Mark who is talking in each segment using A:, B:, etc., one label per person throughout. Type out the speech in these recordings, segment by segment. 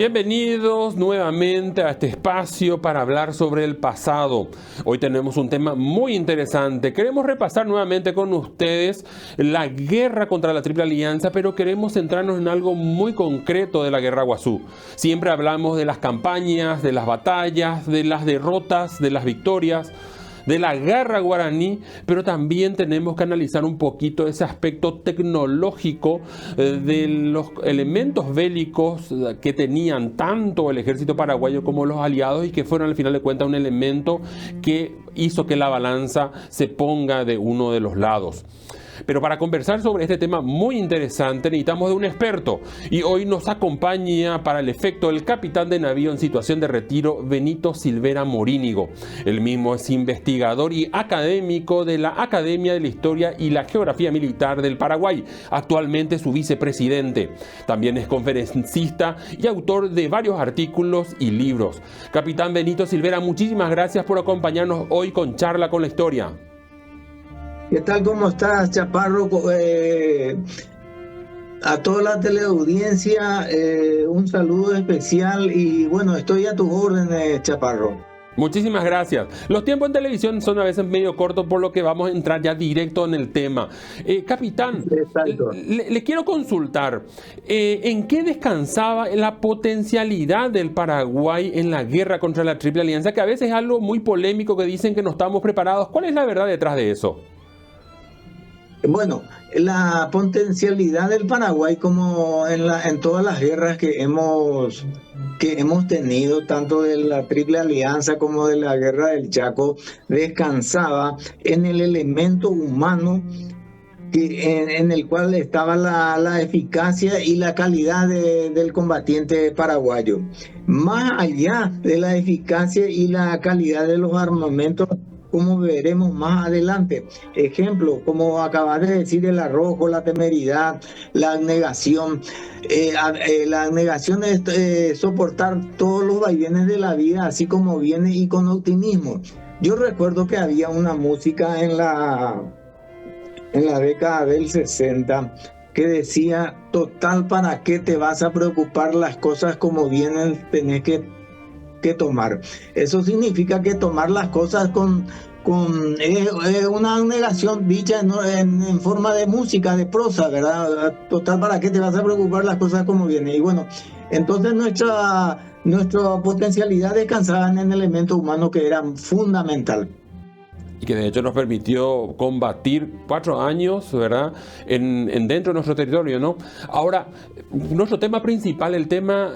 A: Bienvenidos nuevamente a este espacio para hablar sobre el pasado. Hoy tenemos un tema muy interesante. Queremos repasar nuevamente con ustedes la guerra contra la Triple Alianza, pero queremos centrarnos en algo muy concreto de la Guerra Guazú. Siempre hablamos de las campañas, de las batallas, de las derrotas, de las victorias, de la guerra guaraní, pero también tenemos que analizar un poquito ese aspecto tecnológico de los elementos bélicos que tenían tanto el ejército paraguayo como los aliados y que fueron al final de cuentas un elemento que hizo que la balanza se ponga de uno de los lados. Pero para conversar sobre este tema muy interesante necesitamos de un experto y hoy nos acompaña para el efecto el capitán de navío en situación de retiro, Benito Silvera Morínigo. Él mismo es investigador y académico de la Academia de la Historia y la Geografía Militar del Paraguay, actualmente su vicepresidente. También es conferencista y autor de varios artículos y libros. Capitán Benito Silvera, muchísimas gracias por acompañarnos hoy con Charla con la Historia.
B: ¿Qué tal? ¿Cómo estás, Chaparro? A toda la teleaudiencia, un saludo especial y bueno, estoy a tus órdenes, Chaparro.
A: Muchísimas gracias. Los tiempos en televisión son a veces medio cortos, por lo que vamos a entrar ya directo en el tema. Capitán, le quiero consultar, ¿en qué descansaba la potencialidad del Paraguay en la guerra contra la Triple Alianza? Que a veces es algo muy polémico, que dicen que no estamos preparados. ¿Cuál es la verdad detrás de eso?
B: Bueno, la potencialidad del Paraguay, como en todas las guerras que hemos tenido, tanto de la Triple Alianza como de la Guerra del Chaco, descansaba en el elemento humano en el cual estaba la eficacia y la calidad del combatiente paraguayo. Más allá de la eficacia y la calidad de los armamentos, como veremos más adelante. Ejemplo, como acabas de decir, el arrojo, la temeridad, la abnegación. La abnegación es soportar todos los vaivenes de la vida, así como viene, y con optimismo. Yo recuerdo que había una música en la década del 60 que decía: total, ¿para qué te vas a preocupar? Las cosas como vienen, tenés que tomar. Eso significa que tomar las cosas con una negación dicha en forma de música, de prosa, ¿verdad? Total, ¿para qué te vas a preocupar? Las cosas como vienen. Y bueno, entonces nuestra potencialidad descansaba en el elemento humano, que era fundamental.
A: Y que de hecho nos permitió combatir 4 años, ¿verdad?, dentro de nuestro territorio, ¿no? Ahora, nuestro tema principal, el tema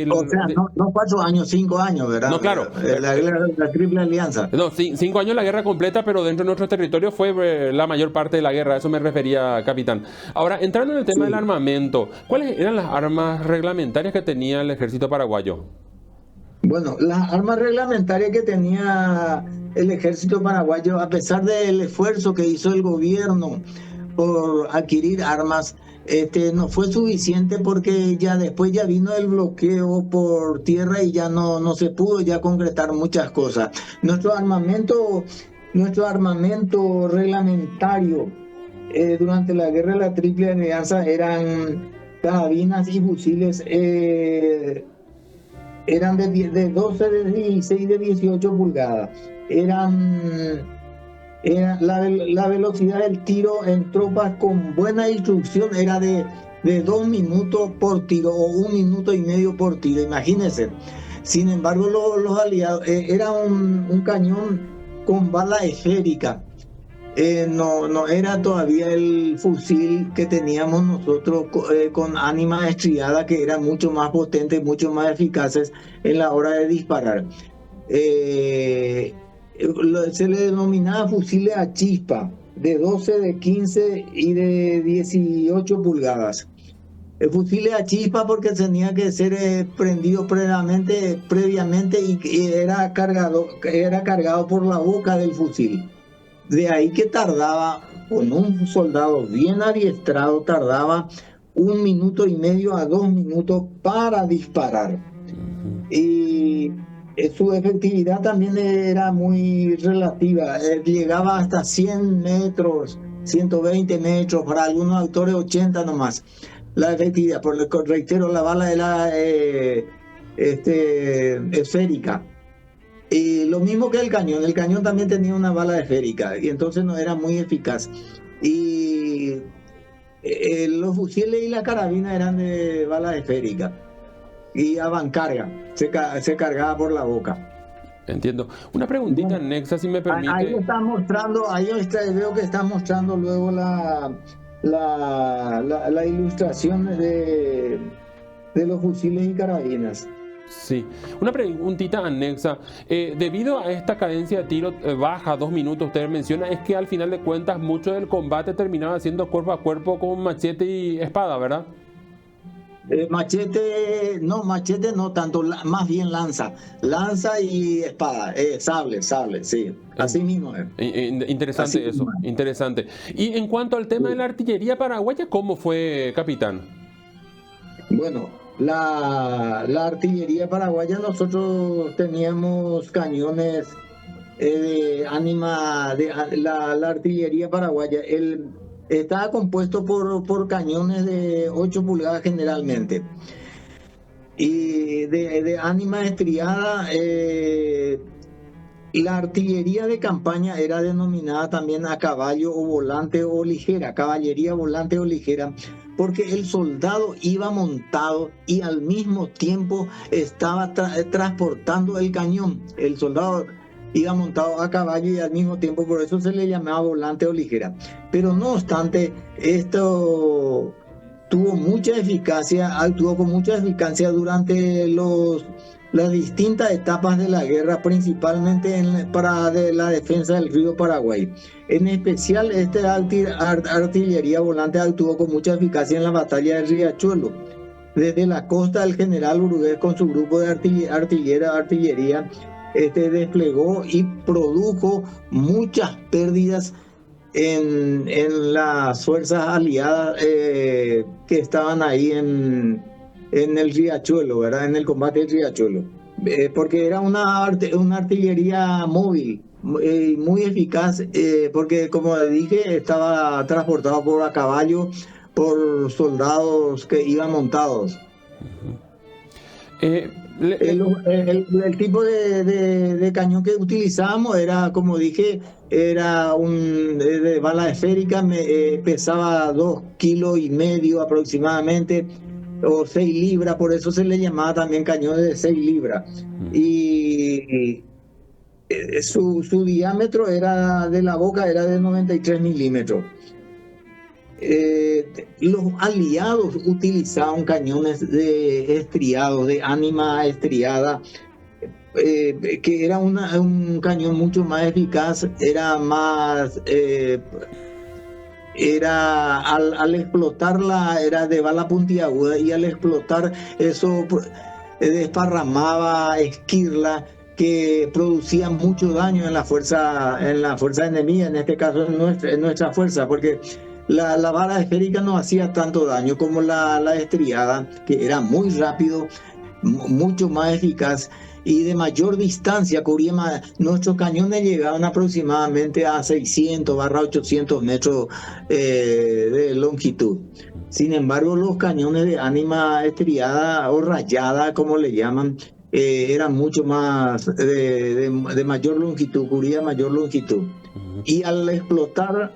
B: no 4 años, 5 años, ¿verdad?
A: No, claro.
B: La Triple Alianza.
A: No, 5 años la guerra completa, pero dentro de nuestro territorio fue la mayor parte de la guerra, a eso me refería, capitán. Ahora, entrando en el tema del armamento, ¿cuáles eran las armas reglamentarias que tenía el ejército paraguayo?
B: Bueno, las armas reglamentarias que tenía el ejército paraguayo, a pesar del esfuerzo que hizo el gobierno por adquirir armas, no fue suficiente, porque ya después vino el bloqueo por tierra y ya no se pudo ya concretar muchas cosas. Nuestro armamento reglamentario durante la guerra de la Triple Alianza eran carabinas y fusiles. Eran de 12, de 16, de 18 pulgadas. La velocidad del tiro en tropas con buena instrucción era de 2 minutos por tiro, o 1 minuto y medio por tiro, imagínense. Sin embargo, los aliados, era un cañón con bala esférica. No era todavía el fusil que teníamos nosotros con ánima estriada, que eran mucho más potentes, mucho más eficaces en la hora de disparar. Se le denominaba fusiles a chispa, de 12, de 15 y de 18 pulgadas. El fusil a chispa porque tenía que ser prendido previamente y era cargado por la boca del fusil. De ahí que tardaba, con un soldado bien adiestrado, tardaba 1 minuto y medio a 2 minutos para disparar. Y su efectividad también era muy relativa. Llegaba hasta 100 metros, 120 metros, para algunos autores 80 nomás. La efectividad, reitero, la bala era esférica. Y lo mismo que el cañón también tenía una bala esférica y entonces no era muy eficaz. Y los fusiles y la carabina eran de bala esférica y a bancarga, se cargaba por la boca.
A: Entiendo. Una preguntita
B: Bueno,
A: anexa, si me
B: ahí
A: permite.
B: está mostrando, veo que está mostrando luego la ilustración de los fusiles y carabinas.
A: Sí, una preguntita anexa. Debido a esta cadencia de tiro baja, 2 minutos, usted menciona, es que al final de cuentas mucho del combate terminaba siendo cuerpo a cuerpo con machete y espada, ¿verdad?
B: Machete no tanto, más bien lanza y espada, sable, sí,
A: En-
B: así mismo es, así
A: Interesante
B: mismo
A: eso,
B: es.
A: interesante. Y en cuanto al tema de la
B: Sí.
A: artillería paraguaya, ¿cómo fue, capitán?
B: Bueno, la artillería paraguaya, nosotros teníamos cañones de ánima, la artillería paraguaya, estaba compuesto por cañones de 8 pulgadas generalmente. Y de ánima estriada, la artillería de campaña era denominada también a caballo o volante o ligera, caballería volante o ligera, porque el soldado iba montado y al mismo tiempo estaba transportando el cañón. El soldado iba montado a caballo y al mismo tiempo, por eso se le llamaba volante o ligera. Pero no obstante, esto actuó con mucha eficacia durante las distintas etapas de la guerra, principalmente para la defensa del río Paraguay. En especial, artillería volante actuó con mucha eficacia en la batalla de Riachuelo. Desde la costa, el general Urugués con su grupo de artillería desplegó y produjo muchas pérdidas en las fuerzas aliadas que estaban ahí en el Riachuelo, ¿verdad? En el combate del Riachuelo. Porque era una artillería móvil, muy eficaz, porque como dije, estaba transportado por a caballo, por soldados que iban montados.
A: Eh, le- le-
B: El tipo de cañón que utilizábamos era, como dije, era de bala esférica, pesaba 2,5 kilos aproximadamente, o 6 libras, por eso se le llamaba también cañón de 6 libras. Y su diámetro de la boca era de 93 milímetros. Los aliados utilizaban cañones estriados, de ánima estriada, que era un cañón mucho más eficaz, al explotarla, era de bala puntiaguda y al explotar eso desparramaba esquirla que producía mucho daño en la fuerza enemiga, en este caso en nuestra fuerza, porque la vara esférica no hacía tanto daño como la estriada, que era muy rápido, mucho más eficaz y de mayor distancia, cubría nuestros cañones llegaban aproximadamente a 600 / 800 metros de longitud. Sin embargo, los cañones de ánima estriada o rayada, como le llaman, eran mucho más de mayor longitud, cubría mayor longitud. Y al explotar,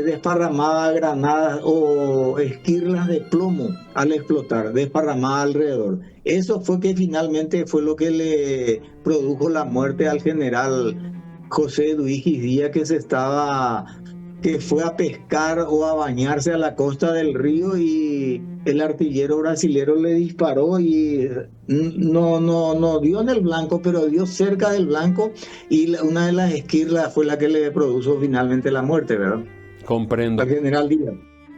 B: desparramaba granadas o esquirlas de plomo al explotar, desparramaba alrededor. Eso fue que finalmente fue lo que le produjo la muerte al general José Duigis Díaz, que fue a pescar o a bañarse a la costa del río y el artillero brasilero le disparó y no dio en el blanco, pero dio cerca del blanco y una de las esquirlas fue la que le produjo finalmente la muerte, ¿verdad? Al
A: Comprendo.
B: general Díaz.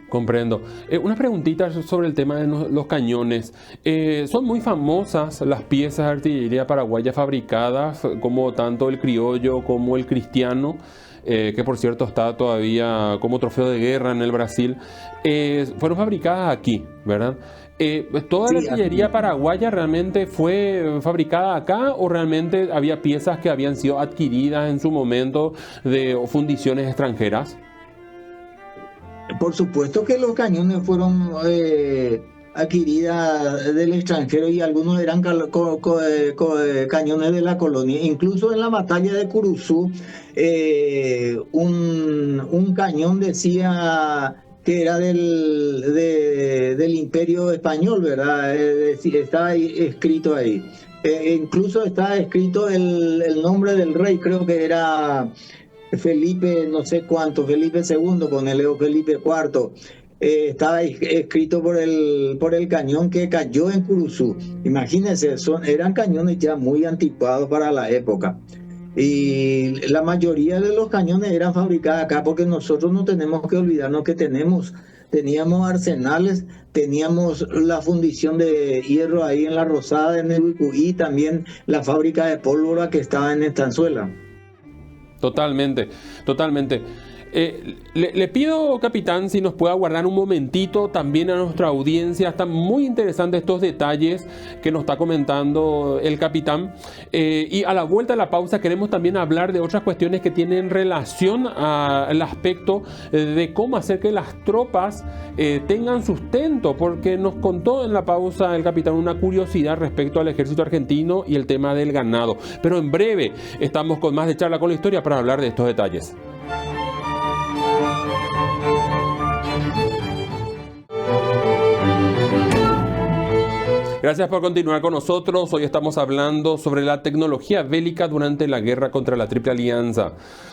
A: Comprendo. Una preguntita sobre el tema de los cañones. Son muy famosas las piezas de artillería paraguaya fabricadas, como tanto el criollo como el cristiano, que por cierto está todavía como trofeo de guerra en el Brasil. Fueron fabricadas aquí, ¿verdad? ¿Toda la
B: Sí,
A: artillería paraguaya realmente fue fabricada acá o realmente había piezas que habían sido adquiridas en su momento de fundiciones extranjeras?
B: por supuesto que los cañones fueron adquirida del extranjero y algunos eran cañones de la colonia. Incluso en la batalla de Curuzú, un cañón decía que era del Imperio Español, ¿verdad? Está ahí, escrito ahí. Incluso está escrito el nombre del rey, creo que era Felipe, no sé cuánto, Felipe II, ponele, o Felipe IV. Estaba escrito por el cañón que cayó en Curuzú. Imagínense, eran cañones ya muy anticuados para la época. Y la mayoría de los cañones eran fabricados acá porque nosotros no tenemos que olvidarnos que teníamos arsenales, teníamos la fundición de hierro ahí en La Rosada, en Nehuicuí, y también la fábrica de pólvora que estaba en Estanzuela.
A: Totalmente, totalmente. Le pido, capitán, si nos puede aguardar un momentito también a nuestra audiencia. Están muy interesantes estos detalles que nos está comentando el capitán. Y a la vuelta de la pausa queremos también hablar de otras cuestiones que tienen relación al aspecto de cómo hacer que las tropas tengan sustento, porque nos contó en la pausa el capitán una curiosidad respecto al ejército argentino y el tema del ganado. Pero en breve estamos con más de Charla con la Historia para hablar de estos detalles. Gracias por continuar con nosotros. Hoy estamos hablando sobre la tecnología bélica durante la guerra contra la Triple Alianza.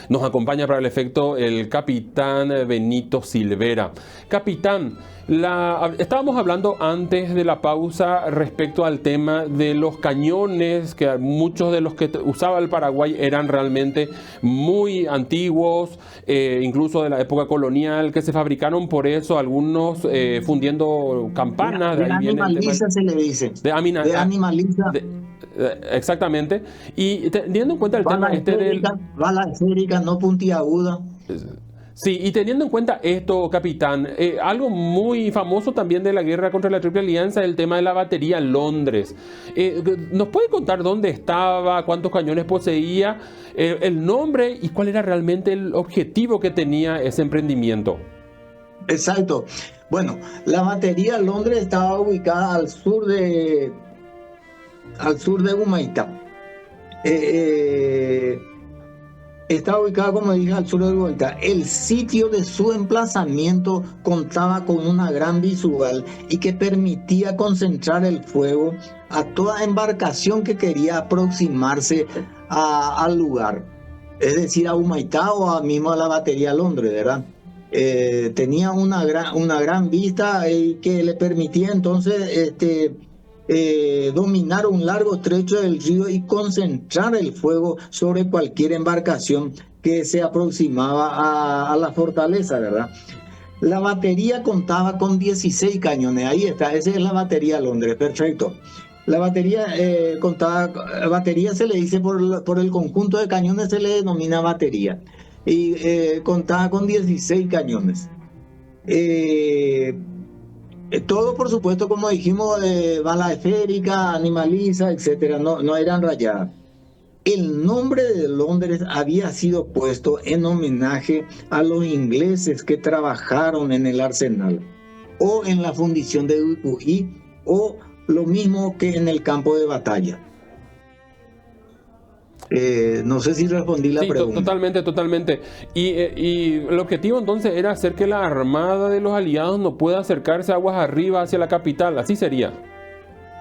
A: Nos acompaña para el efecto el capitán Benito Silvera. Capitán, estábamos hablando antes de la pausa respecto al tema de los cañones, que muchos de los que usaba el Paraguay eran realmente muy antiguos, incluso de la época colonial, que se fabricaron por eso, algunos fundiendo campanas.
B: De animaliza se le dice.
A: De
B: animaliza.
A: Exactamente. Y teniendo en cuenta el tema
B: bala esférica, no puntiaguda.
A: Sí, y teniendo en cuenta esto, capitán, algo muy famoso también de la guerra contra la Triple Alianza es el tema de la batería Londres. ¿Nos puede contar dónde estaba, cuántos cañones poseía, el nombre y cuál era realmente el objetivo que tenía ese emprendimiento?
B: Exacto. Bueno, la batería Londres estaba ubicada al sur de Humaitá. Estaba ubicada, como dije, al sur de Humaitá. El sitio de su emplazamiento contaba con una gran visual y que permitía concentrar el fuego a toda embarcación que quería aproximarse al lugar. Es decir, a Humaitá o mismo a la batería Londres, ¿verdad? Tenía una gran vista que le permitía entonces dominar un largo trecho del río y concentrar el fuego sobre cualquier embarcación que se aproximaba a la fortaleza, ¿verdad? La batería contaba con 16 cañones, ahí está, esa es la batería Londres, perfecto. La batería batería se le dice por el conjunto de cañones, se le denomina batería. Y contaba con 16 cañones. Todo, por supuesto, como dijimos, bala esférica, animaliza, etcétera, no eran rayadas. El nombre de Londres había sido puesto en homenaje a los ingleses que trabajaron en el arsenal o en la fundición de Nehuicuí, o lo mismo que en el campo de batalla. No sé si respondí la pregunta.
A: Totalmente. Y el objetivo entonces era hacer que la armada de los aliados no pueda acercarse aguas arriba hacia la capital, así sería.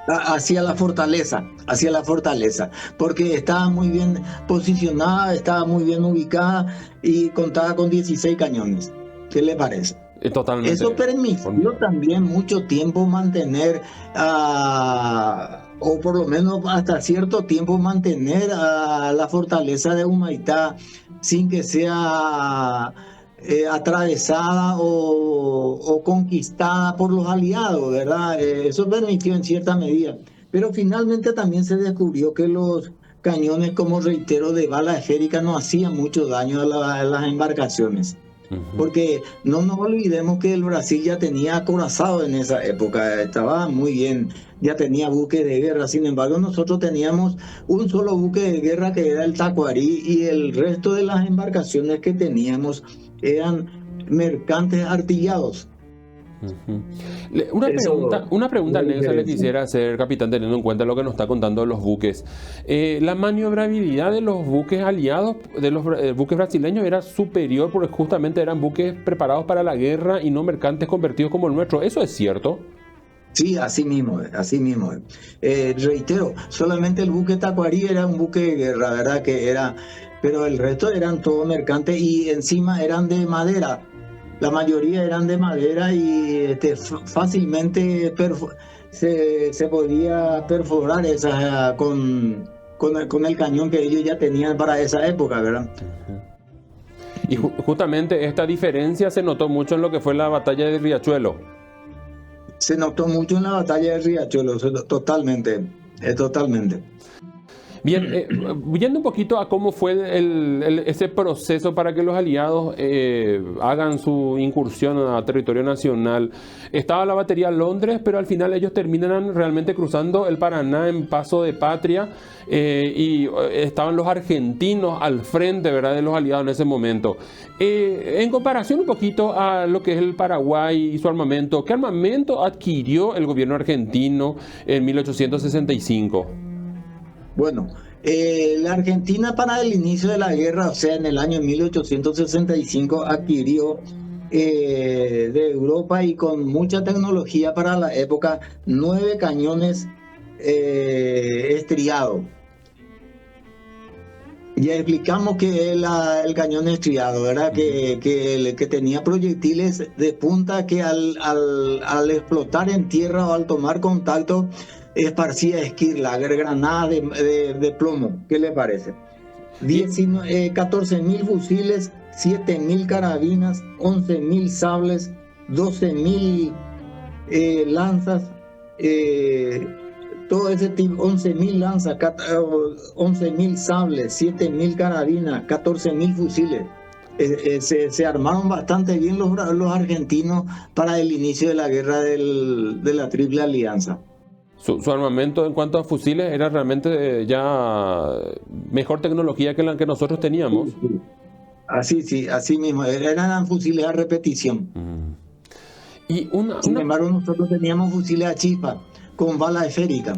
B: Hacia la fortaleza, porque estaba muy bien posicionada, estaba muy bien ubicada y contaba con 16 cañones. ¿Qué le parece?
A: Totalmente.
B: Eso permitió también mucho tiempo mantener, o por lo menos hasta cierto tiempo mantener a la fortaleza de Humaitá sin que sea atravesada o conquistada por los aliados, ¿verdad? Eso permitió en cierta medida. Pero finalmente también se descubrió que los cañones, como reitero, de bala esférica no hacían mucho daño a las embarcaciones. Porque no nos olvidemos que el Brasil ya tenía acorazado en esa época, estaba muy bien, ya tenía buques de guerra. Sin embargo, nosotros teníamos un solo buque de guerra que era el Tacuarí, y el resto de las embarcaciones que teníamos eran mercantes artillados.
A: Ujú.
B: Eso
A: Una pregunta
B: es la
A: anexa le
B: diferencia.
A: quisiera hacer, capitán, teniendo en cuenta lo que nos está contando de los buques. La maniobrabilidad de los buques aliados, de los buques brasileños, era superior porque justamente eran buques preparados para la guerra y no mercantes convertidos como el nuestro. ¿Eso es cierto?
B: Sí, así mismo, así mismo. Reitero, solamente el buque Tacuarí era un buque de guerra, ¿verdad? Que era, pero el resto eran todos mercantes y encima eran de madera. La mayoría eran de madera y fácilmente se podía perforar esas con el cañón que ellos ya tenían para esa época, ¿verdad?
A: Y justamente esta diferencia se notó mucho en lo que fue la batalla de Riachuelo.
B: Se notó mucho en la batalla de Riachuelo, totalmente, totalmente.
A: Bien, yendo un poquito a cómo fue ese proceso para que los aliados hagan su incursión a territorio nacional. Estaba la batería Londres, pero al final ellos terminan realmente cruzando el Paraná en Paso de Patria y estaban los argentinos al frente, ¿verdad?, de los aliados en ese momento. En comparación un poquito a lo que es el Paraguay y su armamento, ¿qué armamento adquirió el gobierno argentino en 1865?
B: Bueno, la Argentina para el inicio de la guerra, o sea, en el año 1865, adquirió de Europa y con mucha tecnología para la época, 9 cañones estriados. Ya explicamos que el cañón estriado, ¿verdad? Que tenía proyectiles de punta que al explotar en tierra o al tomar contacto esparcía esquirla, granadas de plomo. ¿Qué le parece?
A: Y,
B: 14.000 fusiles, 7.000 carabinas, 11.000 sables, 12.000 lanzas, todo ese tipo, 11.000 lanzas, 11.000 sables, 7.000 carabinas, 14.000 fusiles. Se armaron bastante bien los argentinos para el inicio de la guerra de la Triple Alianza.
A: su armamento en cuanto a fusiles era realmente ya mejor tecnología que la que nosotros teníamos.
B: Sí, sí. Así, sí, así mismo, eran fusiles a repetición.
A: Mm. Y
B: Sin embargo, nosotros teníamos fusiles a chispa con bala esférica.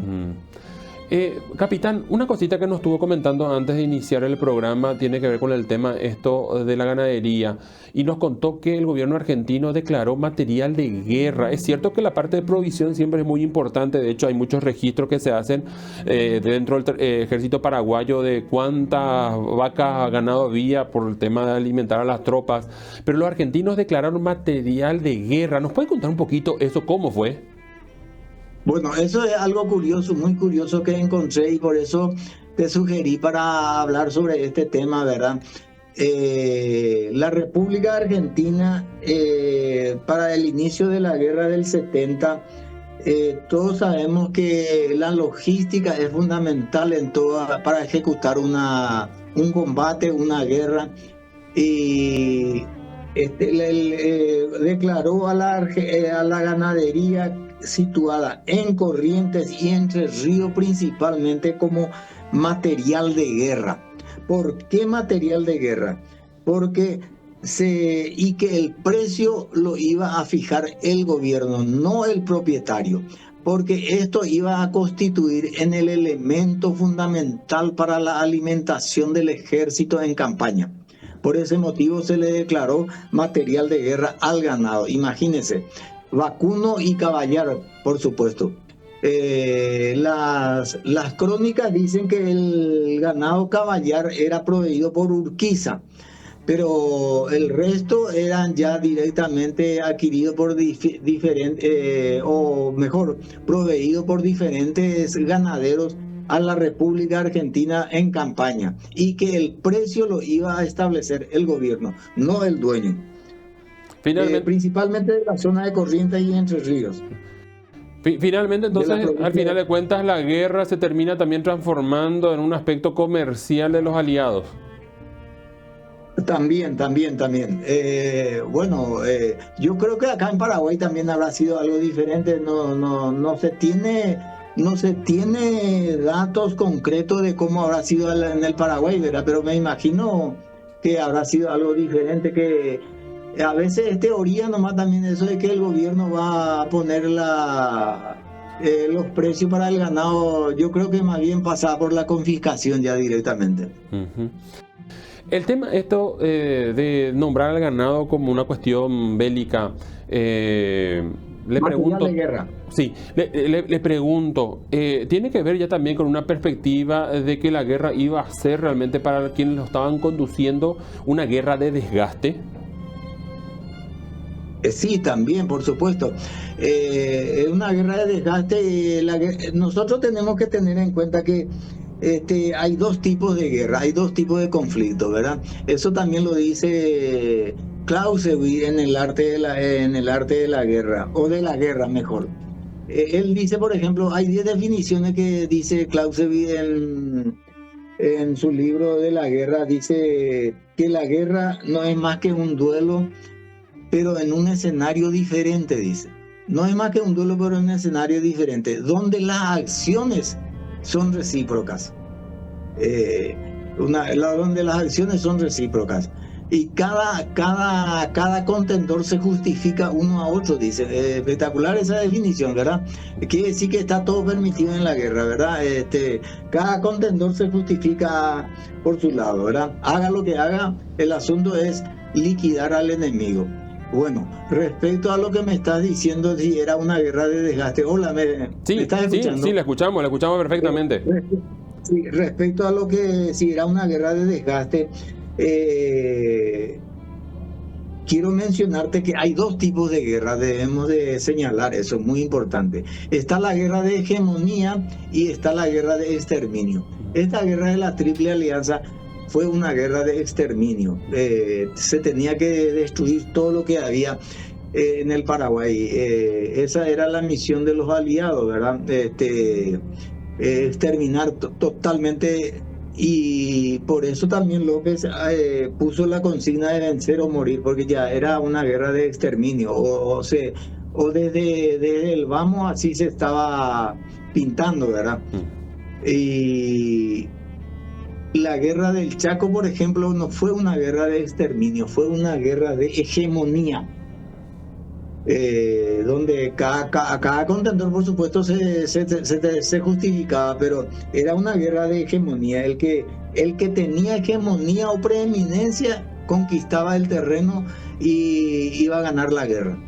A: Capitán, una cosita que nos estuvo comentando antes de iniciar el programa tiene que ver con el tema esto de la ganadería y nos contó que el gobierno argentino declaró material de guerra. Es cierto que la parte de provisión siempre es muy importante, de hecho hay muchos registros que se hacen dentro del ejército paraguayo de cuántas vacas ganado había por el tema de alimentar a las tropas, pero los argentinos declararon material de guerra. ¿Nos puede contar un poquito eso, cómo fue?
B: Bueno, eso es algo curioso, muy curioso que encontré y por eso te sugerí para hablar sobre este tema, ¿verdad? La República Argentina, para el inicio de la guerra del 70, todos sabemos que la logística es fundamental para ejecutar un combate, una guerra. Y declaró a la ganadería situada en Corrientes y Entre Ríos principalmente como material de guerra. ¿Por qué material de guerra? Porque y que el precio lo iba a fijar el gobierno, no el propietario, porque esto iba a constituir en el elemento fundamental para la alimentación del ejército en campaña. Por ese motivo se le declaró material de guerra al ganado. Imagínense, vacuno y caballar, por supuesto. Las crónicas dicen que el ganado caballar era proveído por Urquiza, pero el resto eran ya directamente adquiridos por diferentes, o mejor, proveídos por diferentes ganaderos a la República Argentina en campaña y que el precio lo iba a establecer el gobierno, no el dueño.
A: Finalmente,
B: Principalmente de la zona de Corrientes y Entre Ríos.
A: Finalmente,
B: De la
A: entonces, al
B: provincia
A: final de cuentas, la guerra se termina también transformando en un aspecto comercial de los aliados.
B: También. Bueno, yo creo que acá en Paraguay también habrá sido algo diferente. No se tiene datos concretos de cómo habrá sido en el Paraguay, ¿verdad? Pero me imagino que habrá sido algo diferente, que A veces es teoría nomás también eso de que el gobierno va a poner los precios para el ganado. Yo creo que más bien pasa por la confiscación ya directamente.
A: Ujú. El tema esto de nombrar al ganado como una cuestión bélica, le pregunto,
B: Material de guerra.
A: sí, le pregunto, ¿tiene que ver ya también con una perspectiva de que la guerra iba a ser realmente para quienes lo estaban conduciendo una guerra de desgaste?
B: Sí, también, por supuesto. Es una guerra de desgaste. Nosotros tenemos que tener en cuenta que hay dos tipos de guerra, hay dos tipos de conflictos, ¿verdad? Eso también lo dice Clausewitz en el arte de la guerra, o de la guerra mejor. Él dice, por ejemplo, hay 10 definiciones que dice Clausewitz en su libro de la guerra. Dice que la guerra no es más que un duelo, pero en un escenario diferente, dice. No es más que un duelo, pero en un escenario diferente, donde las acciones son recíprocas. Donde las acciones son recíprocas. Y cada contendor se justifica uno a otro, dice. Espectacular esa definición, ¿verdad? Quiere decir que está todo permitido en la guerra, ¿verdad? Cada contendor se justifica por su lado, ¿verdad? Haga lo que haga, el asunto es liquidar al enemigo. Bueno, respecto a lo que me estás diciendo, si era una guerra de desgaste. Hola, ¿me estás escuchando?
A: Sí, la escuchamos perfectamente.
B: Sí, respecto a lo que si era una guerra de desgaste, quiero mencionarte que hay dos tipos de guerra, debemos de señalar eso, muy importante. Está la guerra de hegemonía y está la guerra de exterminio. Esta guerra de la Triple Alianza fue una guerra de exterminio. Se tenía que destruir todo lo que había en el Paraguay. Esa era la misión de los aliados, ¿verdad? Exterminar totalmente. Y por eso también López puso la consigna de vencer o morir, porque ya era una guerra de exterminio. O desde el vamos así se estaba pintando, ¿verdad? Y la guerra del Chaco, por ejemplo, no fue una guerra de exterminio, fue una guerra de hegemonía, donde cada contendor, por supuesto, se justificaba, pero era una guerra de hegemonía. El que tenía hegemonía o preeminencia conquistaba el terreno y iba a ganar la guerra.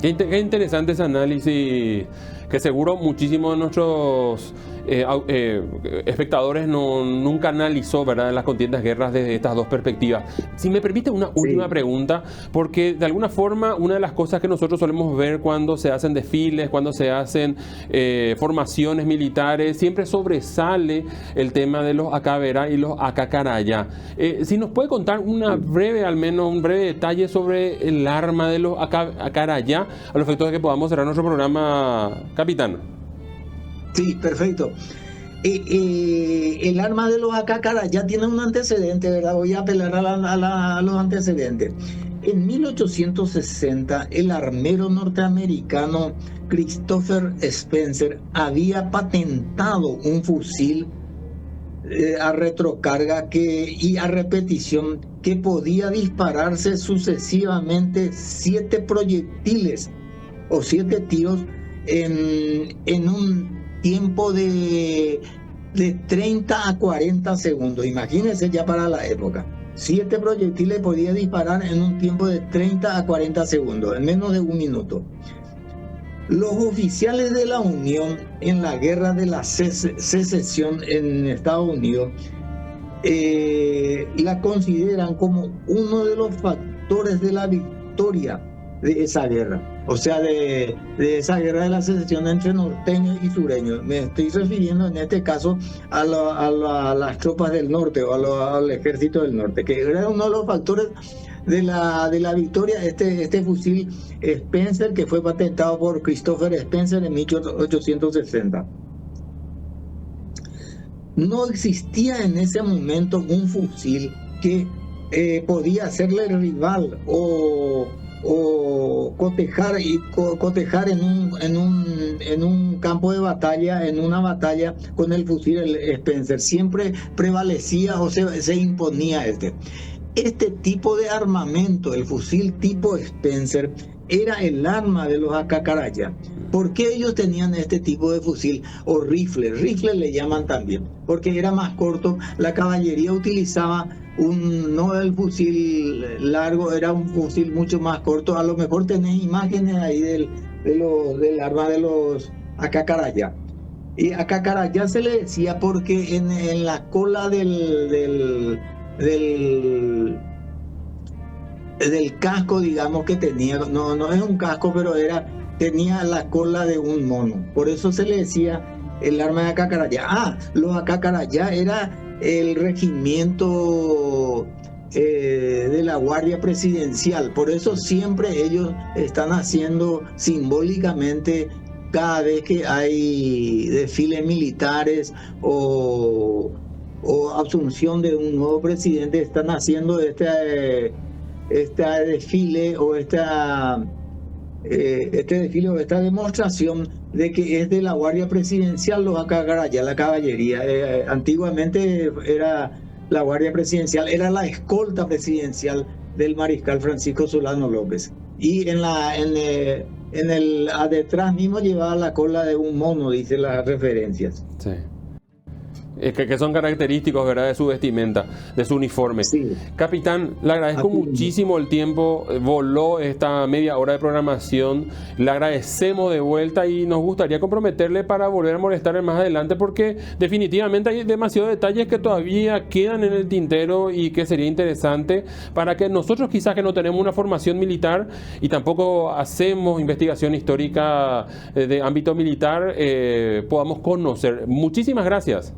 A: Qué interesante ese análisis, que seguro muchísimos de nuestros espectadores nunca analizó, ¿verdad?, las contiendas guerras desde estas dos perspectivas. Si me permite una última pregunta, porque de alguna forma una de las cosas que nosotros solemos ver cuando se hacen desfiles, cuando se hacen formaciones militares, siempre sobresale el tema de los Acaberá y los Acacarayá. Si nos puede contar al menos un breve detalle sobre el arma de los Acacarayá, a los efectos de que podamos cerrar nuestro programa, capitán.
B: Sí, perfecto. El arma de los Acacarayá tiene un antecedente, ¿verdad? Voy a apelar a los antecedentes. En 1860, el armero norteamericano Christopher Spencer había patentado un fusil a retrocarga y a repetición que podía dispararse sucesivamente 7 proyectiles o 7 tiros en un tiempo de 30 a 40 segundos. Imagínense ya para la época. 7 proyectiles podía disparar en un tiempo de 30 a 40 segundos, en menos de un minuto. Los oficiales de la Unión en la guerra de la secesión en Estados Unidos la consideran como uno de los factores de la victoria de esa guerra. O sea, de esa guerra de la secesión entre norteños y sureños. Me estoy refiriendo en este caso a las tropas del norte o al ejército del norte, que era uno de los factores de la victoria. Este fusil Spencer, que fue patentado por Christopher Spencer en 1860. No existía en ese momento un fusil que podía hacerle rival o cotejar en un campo de batalla, en una batalla con el fusil Spencer. Siempre prevalecía o se imponía este. Este tipo de armamento, el fusil tipo Spencer, era el arma de los Acacarayá. ¿Por qué ellos tenían este tipo de fusil? O rifle le llaman también, porque era más corto. La caballería utilizaba no el fusil largo, era un fusil mucho más corto. A lo mejor tenés imágenes ahí del arma de los Acacarayá. Y Acacarayá se le decía porque en la cola del casco, digamos, que tenía, no es un casco, pero tenía la cola de un mono. Por eso se le decía el arma de Acacarayá. Los Acacarayá era el regimiento de la Guardia Presidencial. Por eso siempre ellos están haciendo simbólicamente, cada vez que hay desfiles militares o asunción de un nuevo presidente, están haciendo este desfile o esta demostración de que es de la Guardia Presidencial los Acacarayá, la caballería. Antiguamente era la Guardia Presidencial, era la escolta presidencial del mariscal Francisco Solano López. Y detrás mismo llevaba la cola de un mono, dice las referencias.
A: Sí. Que son característicos, ¿verdad?, de su vestimenta, de su uniforme.
B: Sí.
A: Capitán, le agradezco muchísimo el tiempo, voló esta media hora de programación, le agradecemos de vuelta y nos gustaría comprometerle para volver a molestarle más adelante, porque definitivamente hay demasiados detalles que todavía quedan en el tintero y que sería interesante para que nosotros, quizás que no tenemos una formación militar y tampoco hacemos investigación histórica de ámbito militar, podamos conocer. Muchísimas gracias.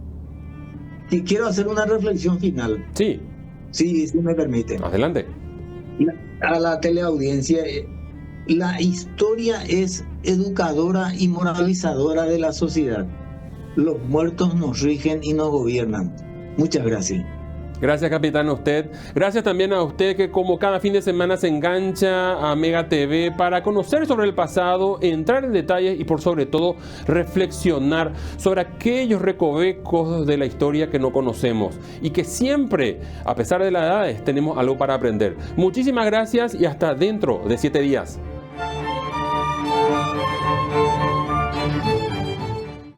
B: Y quiero hacer una reflexión final.
A: Sí.
B: Sí, si me permite.
A: Adelante.
B: A la teleaudiencia, la historia es educadora y moralizadora de la sociedad. Los muertos nos rigen y nos gobiernan. Muchas gracias.
A: Gracias, capitán, a usted. Gracias también a usted que como cada fin de semana se engancha a Mega TV para conocer sobre el pasado, entrar en detalles y por sobre todo reflexionar sobre aquellos recovecos de la historia que no conocemos y que siempre, a pesar de las edades, tenemos algo para aprender. Muchísimas gracias y hasta dentro de 7 días.